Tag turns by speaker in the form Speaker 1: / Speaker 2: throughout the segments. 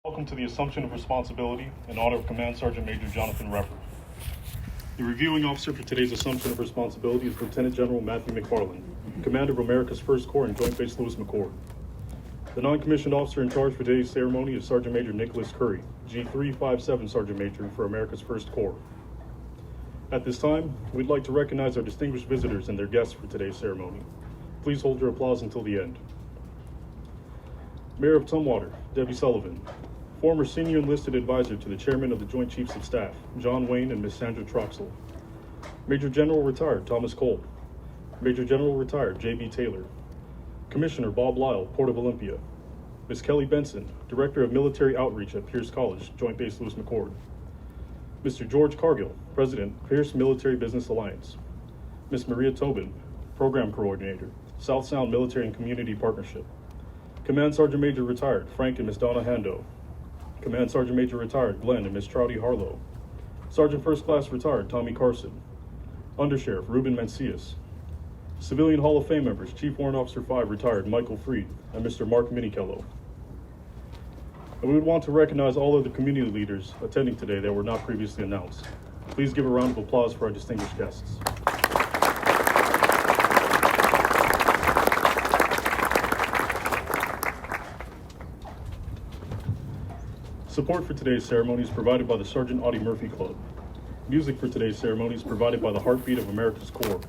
Speaker 1: Welcome to the assumption of responsibility in honor of Command Sergeant Major Jonathan Reffeor. The reviewing officer for today's assumption of responsibility is Lieutenant General Matthew McFarland, Commander of America's 1st Corps and Joint Base Lewis-McChord. The non-commissioned officer in charge for today's ceremony is Sergeant Major Nicholas Curry, G357 Sergeant Major for America's 1st Corps. At this time, we'd like to recognize our distinguished visitors and their guests for today's ceremony. Please hold your applause until the end. Mayor of Tumwater, Debbie Sullivan. Former Senior Enlisted Advisor to the Chairman of the Joint Chiefs of Staff, John Wayne and Ms. Sandra Troxel. Major General Retired, Thomas Cole. Major General Retired, J.B. Taylor. Commissioner Bob Lyle, Port of Olympia. Ms. Kelly Benson, Director of Military Outreach at Pierce College, Joint Base Lewis-McChord. Mr. George Cargill, President, Pierce Military Business Alliance. Ms. Maria Tobin, Program Coordinator, South Sound Military and Community Partnership. Command Sergeant Major Retired, Frank and Ms. Donna Hando. Command Sergeant Major Retired, Glenn and Ms. Trouty Harlow. Sergeant First Class Retired, Tommy Carson. Undersheriff, Ruben Mancias. Civilian Hall of Fame members, Chief Warrant Officer 5 Retired, Michael Freed, and Mr. Mark Minicello. And we would want to recognize all of the community leaders attending today that were not previously announced. Please give a round of applause for our distinguished guests. Support for today's ceremony is provided by the Sergeant Audie Murphy Club. Music for today's ceremony is provided by the Heartbeat of America's Corps,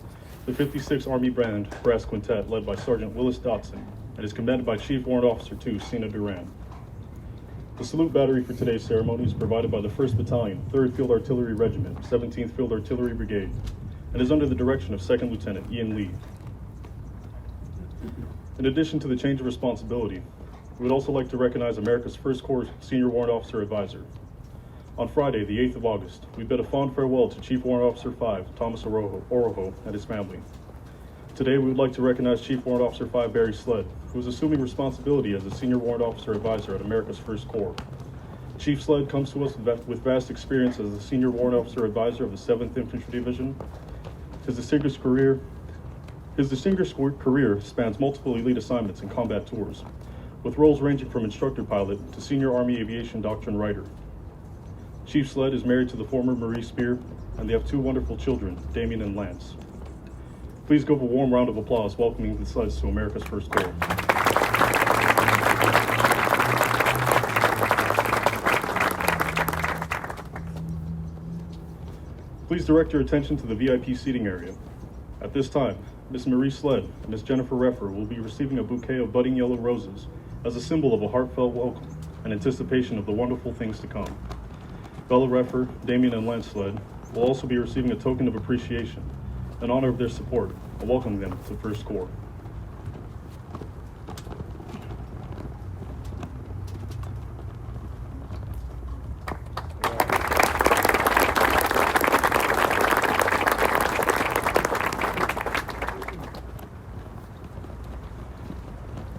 Speaker 1: the 56th Army Band Brass Quintet led by Sergeant Willis Dotson, and is commanded by Chief Warrant Officer 2, Sina Duran. The salute battery for today's ceremony is provided by the 1st Battalion, 3rd Field Artillery Regiment, 17th Field Artillery Brigade, and is under the direction of 2nd Lieutenant Ian Lee. In addition to the change of responsibility, we would also like to recognize America's 1st Corps Senior Warrant Officer Advisor. On Friday, the 8th of August, we bid a fond farewell to Chief Warrant Officer 5, Thomas Orojo, and his family. Today, we would like to recognize Chief Warrant Officer 5, Barry Sled, who is assuming responsibility as the Senior Warrant Officer Advisor at America's 1st Corps. Chief Sled comes to us with vast experience as the Senior Warrant Officer Advisor of the 7th Infantry Division. His distinguished career spans multiple elite assignments and combat tours, with roles ranging from instructor pilot to senior Army aviation doctrine writer. Chief Sled is married to the former Marie Spear, and they have 2 wonderful children, Damien and Lance. Please give a warm round of applause welcoming the Sleds to America's 1st Corps. Please direct your attention to the VIP seating area. At this time, Ms. Marie Sled and Ms. Jennifer Reffeor will be receiving a bouquet of budding yellow roses as a symbol of a heartfelt welcome and anticipation of the wonderful things to come. Bella Reffeor, Damien, and Lance Sled will also be receiving a token of appreciation in honor of their support and welcoming them to 1st Corps.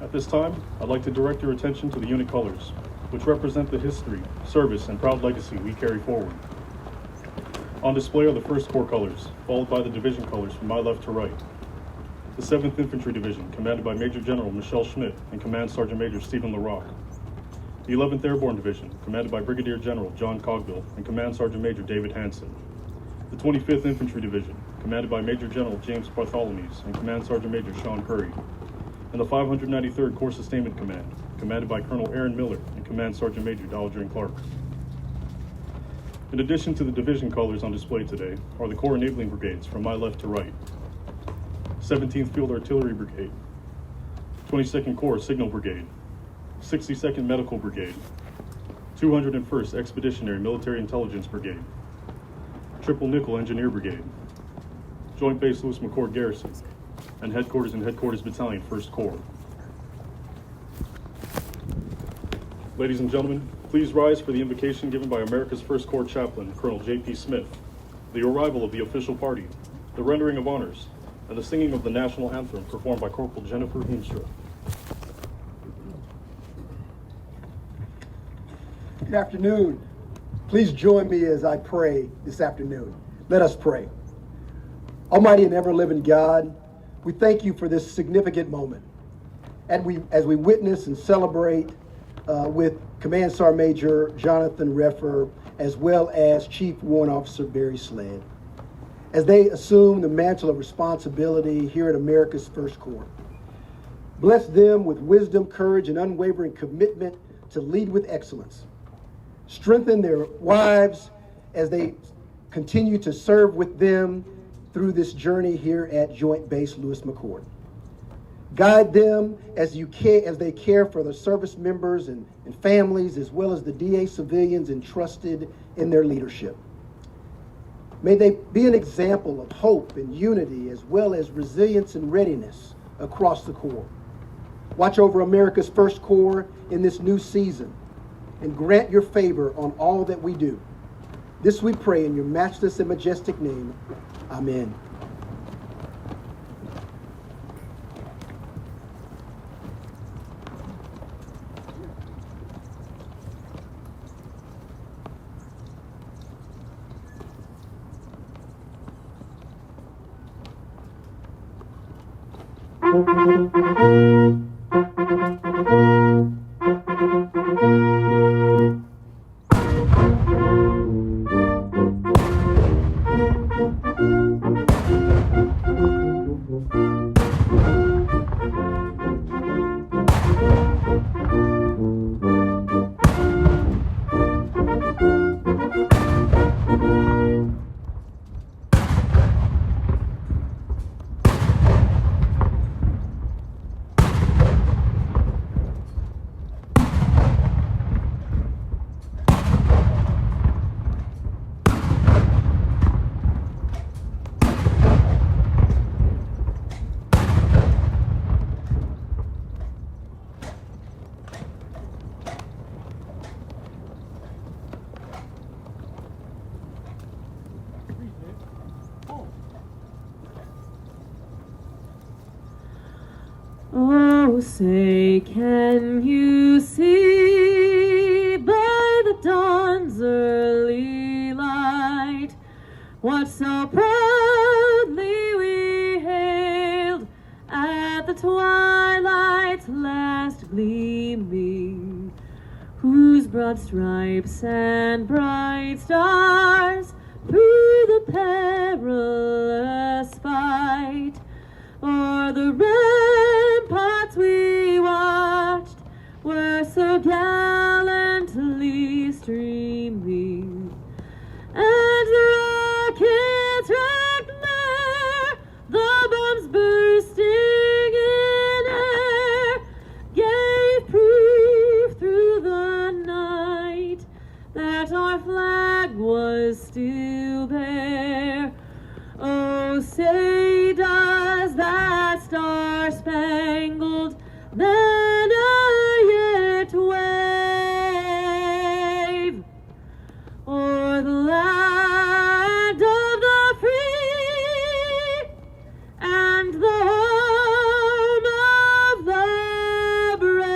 Speaker 1: At this time, I'd like to direct your attention to the unit colors, which represent the history, service, and proud legacy we carry forward. On display are the 1st Corps colors, followed by the division colors from my left to right. The 7th Infantry Division, commanded by Major General Michelle Schmidt and Command Sergeant Major Stephen LaRocque. The 11th Airborne Division, commanded by Brigadier General John Cogbill and Command Sergeant Major David Hanson. The 25th Infantry Division, commanded by Major General James Bartholomews and Command Sergeant Major Sean Curry. And the 593rd Corps Sustainment Command, commanded by Colonel Aaron Miller and Command Sergeant Major Dowager Clark. In addition to the division colors on display today are the Corps Enabling Brigades from my left to right. 17th Field Artillery Brigade, 22nd Corps Signal Brigade, 62nd Medical Brigade, 201st Expeditionary Military Intelligence Brigade, Triple Nickel Engineer Brigade, Joint Base Lewis-McChord Garrison, and Headquarters and Headquarters Battalion, 1st Corps. Ladies and gentlemen, please rise for the invocation given by America's 1st Corps Chaplain, Colonel J.P. Smith, the arrival of the official party, the rendering of honors, and the singing of the national anthem performed by Corporal Jennifer Hoomstra.
Speaker 2: Good afternoon. Please join me as I pray this afternoon. Let us pray. Almighty and ever-living God, we thank you for this significant moment. And as we witness and celebrate with Command Sergeant Major Jonathan Reffeor, as well as Chief Warrant Officer Barry Sled, as they assume the mantle of responsibility here at America's First Corps. Bless them with wisdom, courage, and unwavering commitment to lead with excellence. Strengthen their wives as they continue to serve with them through this journey here at Joint Base Lewis-McChord. Guide them as they care for the service members and families, as well as the DA civilians entrusted in their leadership. May they be an example of hope and unity, as well as resilience and readiness across the Corps. Watch over America's First Corps in this new season, and grant your favor on all that we do. This we pray in your matchless and majestic name. Amen.
Speaker 3: Oh, say, can you see by the dawn's early light what so proudly we hailed at the twilight's last gleaming, whose broad stripes and bright stars through the perilous fight o'er the ramparts we watched were so gallantly streaming, and the rockets racked there, the bombs bursting in air, gave proof through the night that our flag was still there. Oh, say does that star-spangled banner yet wave o'er the land of the free and the home of the brave?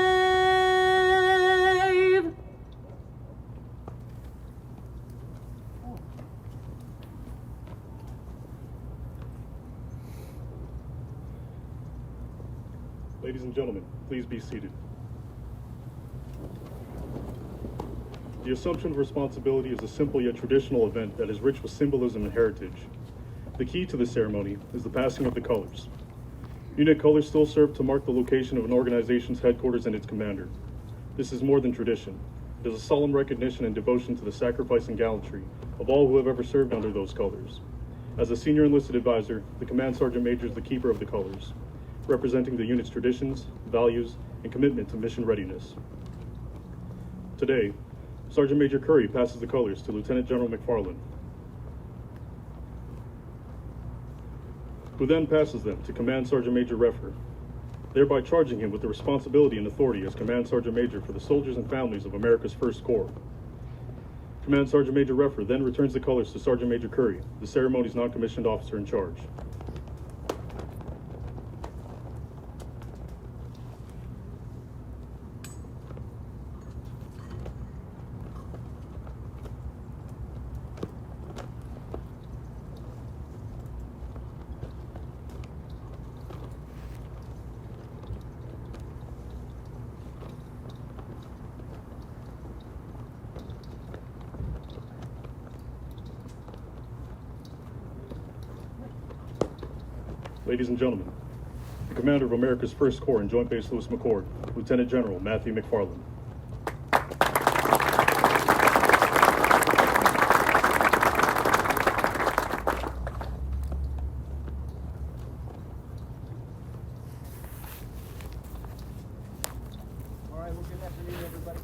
Speaker 1: Ladies and gentlemen, please be seated. The assumption of responsibility is a simple yet traditional event that is rich with symbolism and heritage. The key to the ceremony is the passing of the colors. Unit colors still serve to mark the location of an organization's headquarters and its commander. This is more than tradition. It is a solemn recognition and devotion to the sacrifice and gallantry of all who have ever served under those colors. As a senior enlisted advisor, the Command Sergeant Major is the keeper of the colors, representing the unit's traditions, values, and commitment to mission readiness. Today, Sergeant Major Curry passes the colors to Lieutenant General McFarland, who then passes them to Command Sergeant Major Reffeor, thereby charging him with the responsibility and authority as Command Sergeant Major for the soldiers and families of America's First Corps. Command Sergeant Major Reffeor then returns the colors to Sergeant Major Curry, the ceremony's non-commissioned officer in charge. Ladies and gentlemen, the commander of America's 1st Corps in Joint Base Lewis-McChord, Lieutenant General Matthew McFarland.
Speaker 4: All right, well, good afternoon, everybody.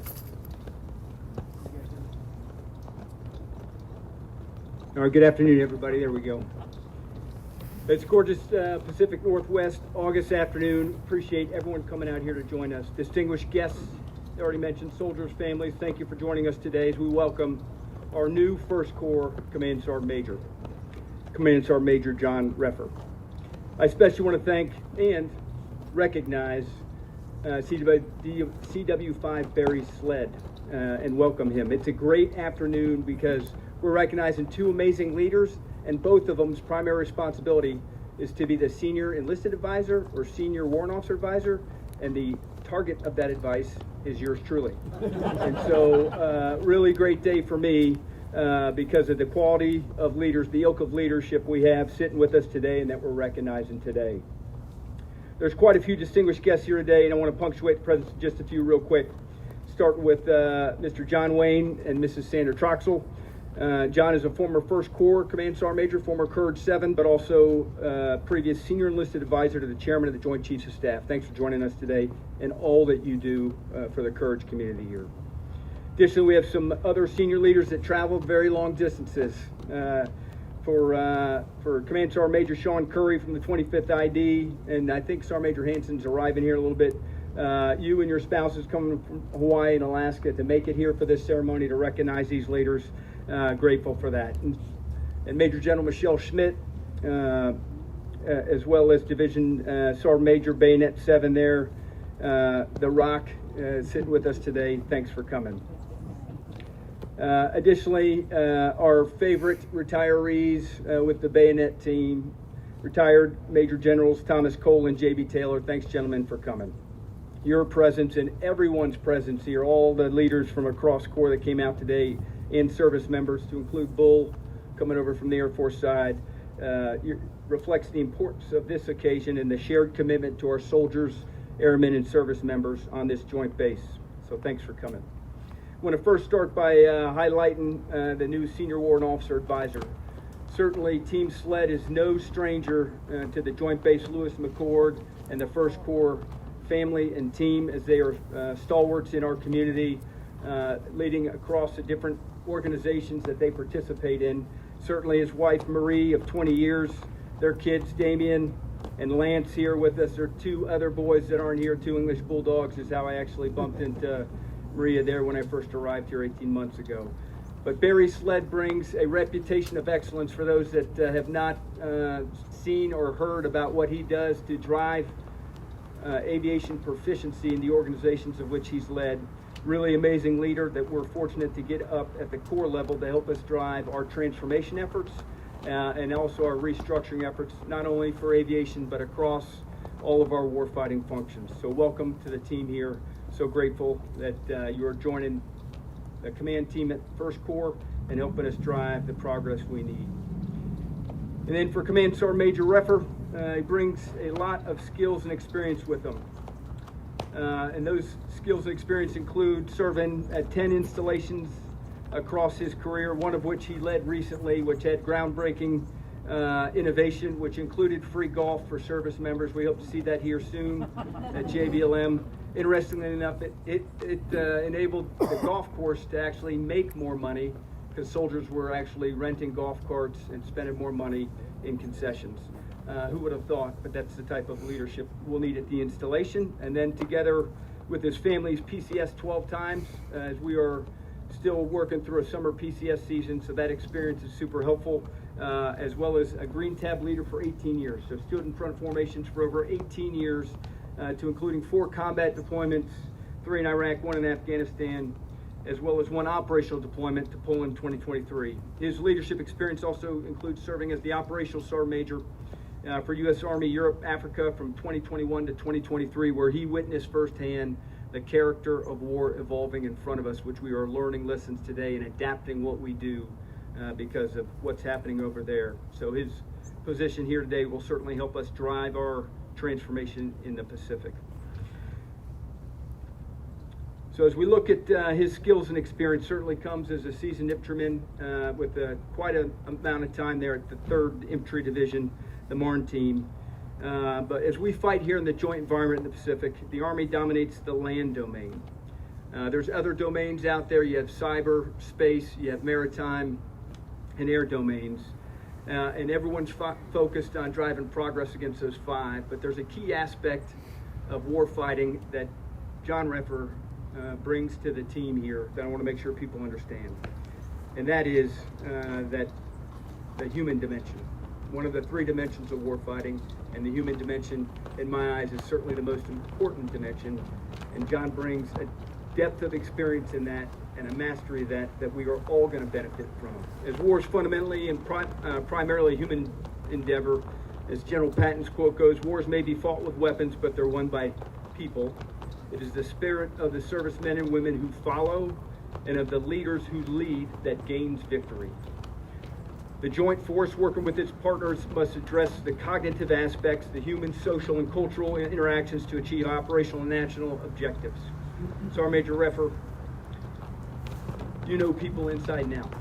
Speaker 4: All right, good afternoon, everybody. There we go. It's gorgeous Pacific Northwest August afternoon. Appreciate everyone coming out here to join us. Distinguished guests, I already mentioned, soldiers, families, thank you for joining us today as we welcome our new 1st Corps Command Sergeant Major John Reffeor. I especially want to thank and recognize CW5 Barry Sled and welcome him. It's a great afternoon because we're recognizing two amazing leaders, and both of them's primary responsibility is to be the senior enlisted advisor or senior warrant officer advisor, and the target of that advice is yours truly. And so really great day for me because of the quality of leaders, the ilk of leadership we have sitting with us today and that we're recognizing today. There's quite a few distinguished guests here today, and I want to punctuate the presence of just a few real quick. Starting with Mr. John Wayne and Mrs. Sandra Troxel. John is a former 1st Corps Command Sergeant Major, former Courage 7, but also previous Senior Enlisted Advisor to the Chairman of the Joint Chiefs of Staff. Thanks for joining us today and all that you do for the Courage community here. Additionally, we have some other senior leaders that traveled very long distances. For Command Sergeant Major Sean Curry from the 25th ID, and I think Sergeant Major Hanson's arriving here in a little bit. You and your spouses coming from Hawaii and Alaska to make it here for this ceremony to recognize these leaders. Grateful for that. And Major General Michelle Schmidt, as well as Division Sergeant Major Bayonet 7 there, The Rock, sitting with us today. Thanks for coming. Additionally, our favorite retirees with the Bayonet team, retired Major Generals Thomas Cole and J.B. Taylor. Thanks, gentlemen, for coming. Your presence and everyone's presence here, all the leaders from across Corps that came out today, and service members, to include Bull coming over from the Air Force side, reflects the importance of this occasion and the shared commitment to our soldiers, airmen, and service members on this joint base. So thanks for coming. I want to first start by highlighting the new Senior Warrant Officer Advisor. Certainly, Team SLED is no stranger to the Joint Base Lewis-McChord and the 1st Corps family and team, as they are stalwarts in our community, leading across the different organizations that they participate in. Certainly his wife Marie of 20 years, their kids Damien and Lance here with us. There are 2 other boys that aren't here, 2 English Bulldogs, is how I actually bumped into Maria there when I first arrived here 18 months ago. But Barry Sled brings a reputation of excellence for those that have not seen or heard about what he does to drive aviation proficiency in the organizations of which he's led. Really amazing leader that we're fortunate to get up at the Corps level to help us drive our transformation efforts and also our restructuring efforts, not only for aviation but across all of our warfighting functions. So welcome to the team here. So grateful that you are joining the command team at 1st Corps and helping us drive the progress we need. And then for Command Sergeant Major Reffeor, he brings a lot of skills and experience with him. And those skills and experience include serving at 10 installations across his career, one of which he led recently, which had groundbreaking innovation, which included free golf for service members. We hope to see that here soon at JBLM. Interestingly enough, it enabled the golf course to actually make more money because soldiers were actually renting golf carts and spending more money in concessions. Who would have thought? But that's the type of leadership we'll need at the installation. And then together with his family's PCS 12 times, as we are still working through a summer PCS season, so that experience is super helpful, as well as a Green Tab leader for 18 years. So stood in front formations for over 18 years, to including 4 combat deployments, 3 in Iraq, 1 in Afghanistan, as well as 1 operational deployment to Poland 2023. His leadership experience also includes serving as the Operational Sergeant Major for U.S. Army Europe, Africa from 2021 to 2023, where he witnessed firsthand the character of war evolving in front of us, which we are learning lessons today and adapting what we do because of what's happening over there. So his position here today will certainly help us drive our transformation in the Pacific. So as we look at his skills and experience, certainly comes as a seasoned infantryman with quite an amount of time there at the 3rd Infantry Division, the Marne team. But as we fight here in the joint environment in the Pacific, the Army dominates the land domain. There's other domains out there. You have cyber, space, you have maritime and air domains. And everyone's focused on driving progress against those 5. But there's a key aspect of warfighting that John Reffeor brings to the team here that I want to make sure people understand. And that is that the human dimension. One of the 3 dimensions of warfighting, and the human dimension, in my eyes, is certainly the most important dimension. And John brings a depth of experience in that and a mastery of that we are all going to benefit from. As war is fundamentally and primarily a human endeavor, as General Patton's quote goes, wars may be fought with weapons, but they're won by people. It is the spirit of the servicemen and women who follow and of the leaders who lead that gains victory. The joint force working with its partners must address the cognitive aspects, the human, social, and cultural interactions to achieve operational and national objectives. Sergeant Major Reffeor, you know people inside and out.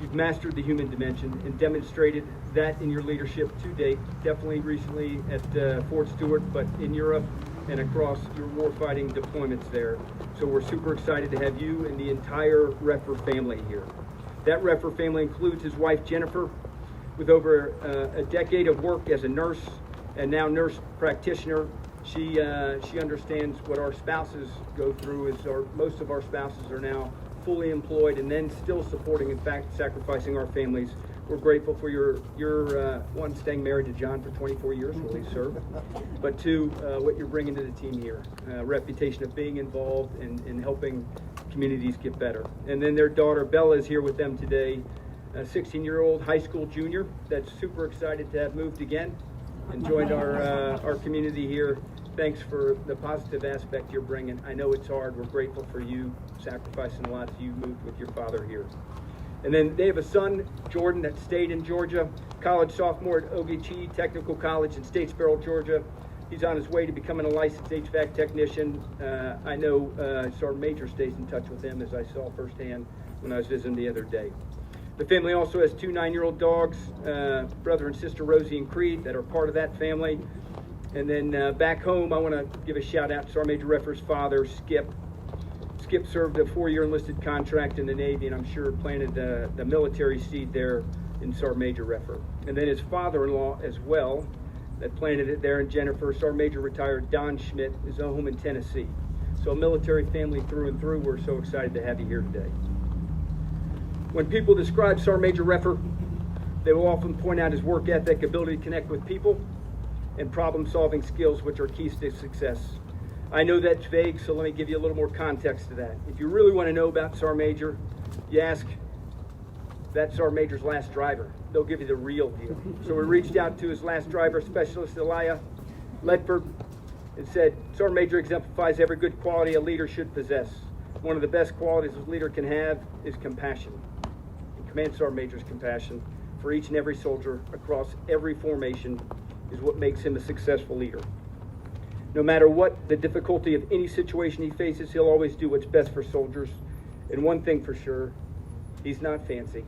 Speaker 4: You've mastered the human dimension and demonstrated that in your leadership to date, definitely recently at Fort Stewart, but in Europe and across your warfighting deployments there. So we're super excited to have you and the entire Reffeor family here. That Reffeor family includes his wife Jennifer, with over a decade of work as a nurse and now nurse practitioner. She understands what our spouses go through. Most of our spouses are now fully employed and then still supporting, in fact, sacrificing our families. We're grateful for your one, staying married to John for 24 years while he served, but 2, what you're bringing to the team here, reputation of being involved and helping communities get better. And then their daughter Bella is here with them today, a 16-year-old high school junior that's super excited to have moved again and joined our community here. Thanks for the positive aspect you're bringing. I know it's hard. We're grateful for you sacrificing a lot. You moved with your father here. And then they have a son, Jordan, that stayed in Georgia, college sophomore at Ogeechee Technical College in Statesboro, Georgia. He's on his way to becoming a licensed HVAC technician. I know Sergeant Major stays in touch with him, as I saw firsthand when I was visiting the other day. The family also has 2 9-year-old dogs, brother and sister Rosie and Creed, that are part of that family. And then back home, I want to give a shout out to Sergeant Major Reffeor's father, Skip. Skip served a 4-year enlisted contract in the Navy, and I'm sure planted the military seed there in Sergeant Major Reffeor. And then his father-in-law as well, that planted it there in Jennifer, Sergeant Major retired Don Schmidt, his home in Tennessee. So a military family through and through. We're so excited to have you here today. When people describe Sergeant Major Reffeor, they will often point out his work ethic, ability to connect with people, and problem-solving skills, which are keys to success. I know that's vague, so let me give you a little more context to that. If you really want to know about Sergeant Major, you ask that Sergeant Major's last driver. They'll give you the real deal. So we reached out to his last driver, Specialist Elia Ledford, and said, Sergeant Major exemplifies every good quality a leader should possess. One of the best qualities a leader can have is compassion. And Command Sergeant Major's compassion for each and every soldier across every formation is what makes him a successful leader. No matter what the difficulty of any situation he faces, he'll always do what's best for soldiers. And one thing for sure, he's not fancy.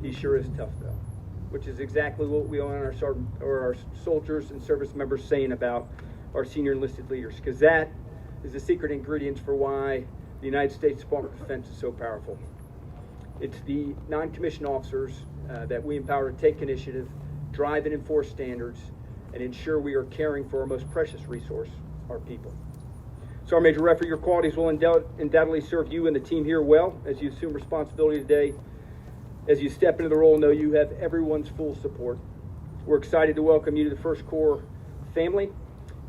Speaker 4: He sure is tough, though, which is exactly what we want our soldiers and service members saying about our senior enlisted leaders, because that is the secret ingredient for why the United States Department of Defense is so powerful. It's the non-commissioned officers that we empower to take initiative, drive and enforce standards, and ensure we are caring for our most precious resource, our people. Sergeant Major Reffeor, your qualities will undoubtedly serve you and the team here well as you assume responsibility today. As you step into the role, know you have everyone's full support. We're excited to welcome you to the First Corps family,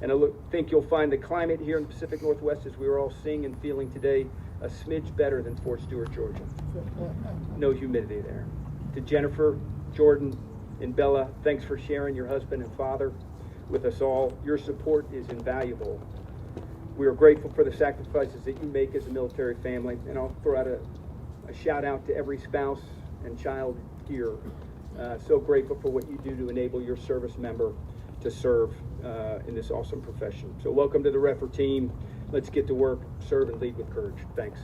Speaker 4: and I think you'll find the climate here in the Pacific Northwest, as we are all seeing and feeling today, a smidge better than Fort Stewart, Georgia. No humidity there. To Jennifer, Jordan, and Bella, thanks for sharing your husband and father with us all. Your support is invaluable. We are grateful for the sacrifices that you make as a military family, and I'll throw out a shout out to every spouse and child here. So grateful for what you do to enable your service member to serve in this awesome profession. So welcome to the Reffeor team. Let's get to work, serve and lead with courage. Thanks.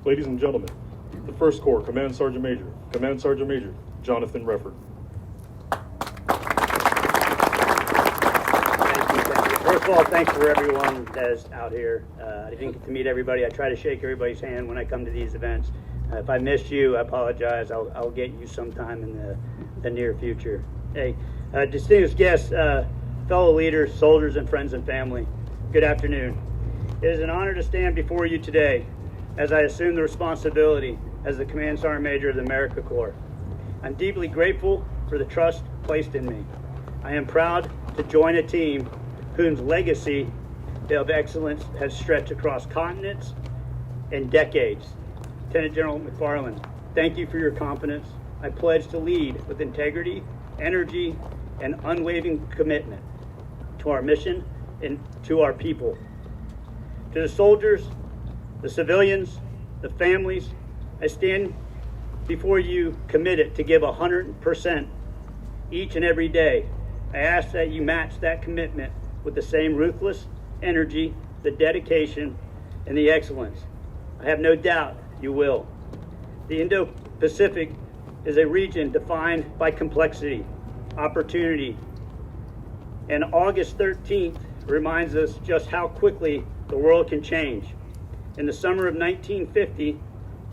Speaker 1: Ladies and gentlemen, the First Corps Command Sergeant Major, Jonathan Reffeor.
Speaker 5: First of all, thanks for everyone that is out here. I didn't get to meet everybody. I try to shake everybody's hand when I come to these events. If I missed you, I apologize. I'll get you sometime in the near future. Hey, distinguished guests, fellow leaders, soldiers, and friends and family, good afternoon. It is an honor to stand before you today as I assume the responsibility as the Command Sergeant Major of the America Corps. I'm deeply grateful for the trust placed in me. I am proud to join a team whose legacy of excellence has stretched across continents and decades. Lieutenant General McFarland, thank you for your confidence. I pledge to lead with integrity, energy, and unwavering commitment to our mission and to our people. To the soldiers, the civilians, the families, I stand before you committed to give 100% each and every day. I ask that you match that commitment with the same ruthless energy, the dedication, and the excellence. I have no doubt you will. The Indo-Pacific is a region defined by complexity, opportunity, and August 13th reminds us just how quickly the world can change. In the summer of 1950,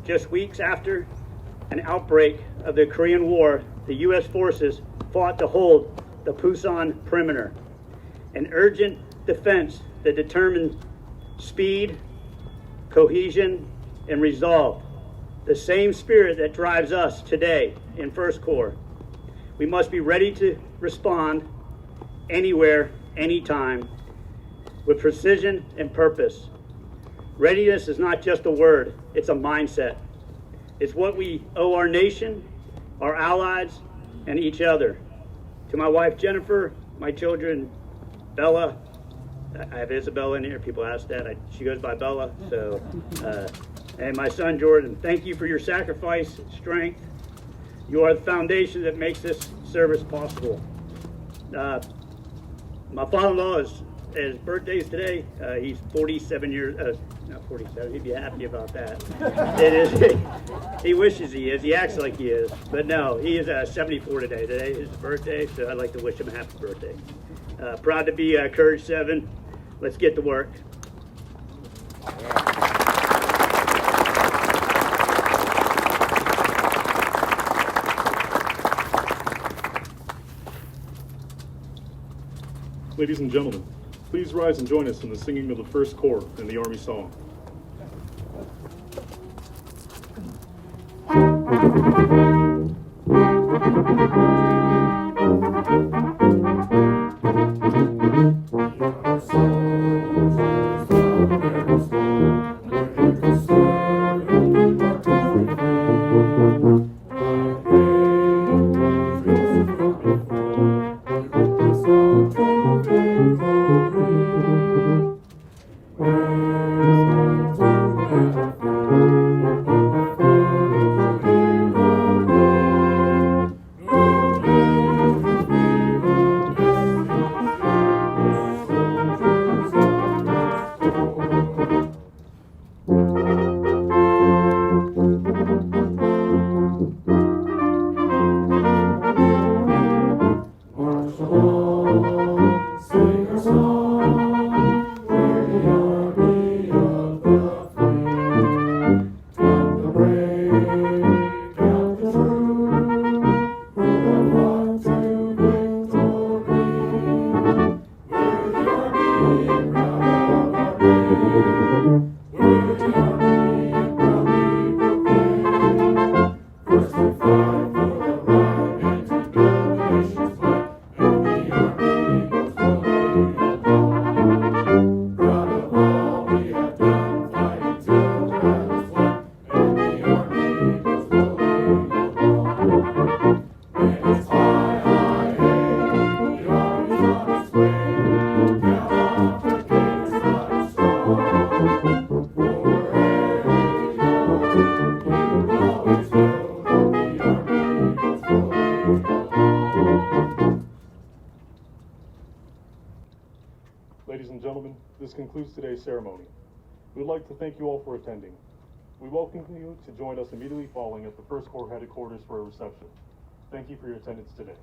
Speaker 5: just weeks after an outbreak of the Korean War, the U.S. forces fought to hold the Pusan perimeter, an urgent defense that determined speed, cohesion, and resolve, the same spirit that drives us today in First Corps. We must be ready to respond anywhere, anytime, with precision and purpose. Readiness is not just a word, it's a mindset. It's what we owe our nation, our allies, and each other. To my wife, Jennifer, my children, Bella, I have Isabella in here, people ask that, she goes by Bella, so, and my son, Jordan, thank you for your sacrifice, strength. You are the foundation that makes this service possible. My father-in-law his birthday's today. He's 47 years, not 47, he'd be happy about that. It is, he wishes he is, he acts like he is, but no, he is 74 today. Today is his birthday, so I'd like to wish him a happy birthday. Proud to be Courage 7. Let's get to work.
Speaker 1: Ladies and gentlemen, please rise and join us in the singing of the First Corps and the Army Song. Ladies and gentlemen, this concludes today's ceremony. We'd like to thank you all for attending. We welcome you to join us immediately following at the First Corps headquarters for a reception. Thank you for your attendance today.